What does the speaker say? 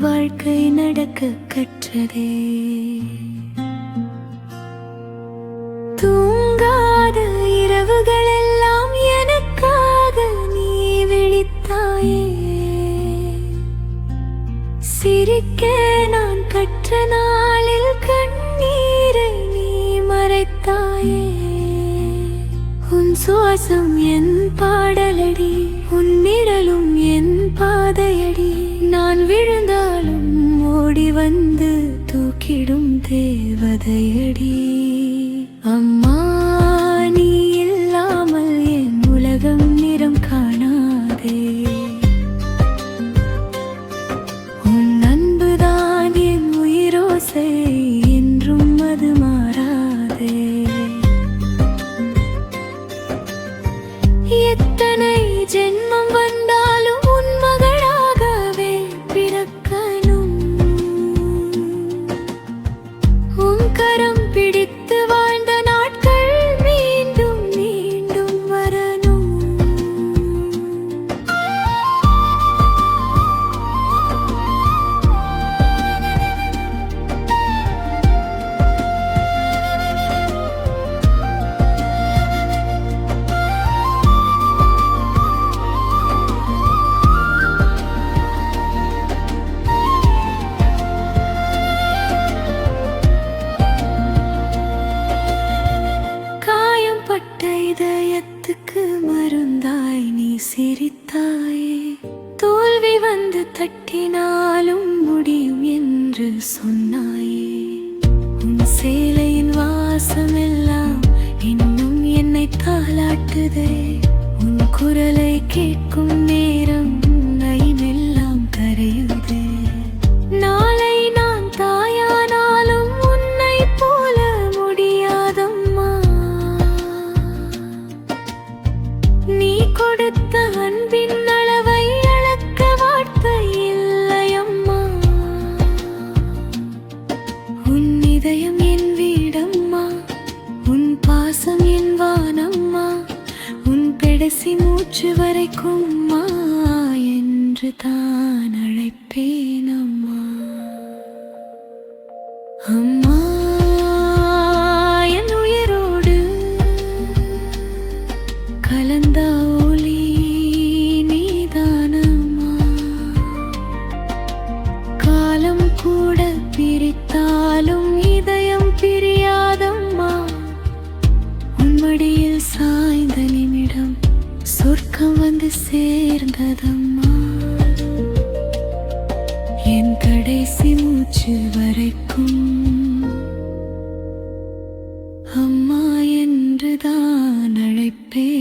வாழ்க்கை நடக்க கற்றதே. தூங்காத இரவுகள் எல்லாம் எனக்காக நீ விழித்தாயே. சிரிக்க நான் கற்ற நாளில் கண்ணீரை நீ மறைத்தாயே. உன் சுவாசம் என் பாடலடி, உன் நிழலும் என் பாதையடி. நான் விழுந்தாலும் ஓடி வந்து தூக்கிடும் தேவதையடி. அம்மா, நீ இல்லாமல் என் உலகம் நிறம் காணாதே. உன் அன்புதான் என் உயிரோசை, என்றும் அது மாறாதே. எத்தனை ஜென்மம் வந்தாலும் உன் மகளாகவே பிறக்கணும். உன் கரம் பிடித்து வாழ்ந்த நாட்கள் மீண்டும் மீண்டும் வரணும். இதயத்துக்கு மருந்தாய் நீ சிரித்தாயே. தோல்வி வந்து தட்டினாலும் முடியும் என்று சொன்னாயே. உன் சேலையின் வாசம் எல்லாம் இன்னும் என்னை தாளாட்டுதே. உன் குரலை கேட்கும் நேரம் நைமெல்லாம் கரையுதே. நாளை நான் தாயானாலும் உன்னை போல முடியாதம்மா. நீ கொடுத்த அன்பின் அளவை அளக்க வார்த்தை இல்லையம்மா. உன் இதயம் என் வீடம்மா, உன் பாசம் என் வானம்மா. உன் கடைசி மூச்சு வரைக்கும் அம்மா என்று தான் அழைப்பேனம்மா. அம்மா, என் உயிரோடு கலந்த ஒளி நீதானம்மா. காலம் கூட பிரித்தாலும் இதயம் பிரியாதம்மா. உன் மடியில் சாய்ந்த நிமிடம் சொர்க்கம் வந்து சேர்ந்ததம்மா. என் கடைசி மூச்சு வரைக்கும் அம்மா என்று தான் அழைப்பேன்.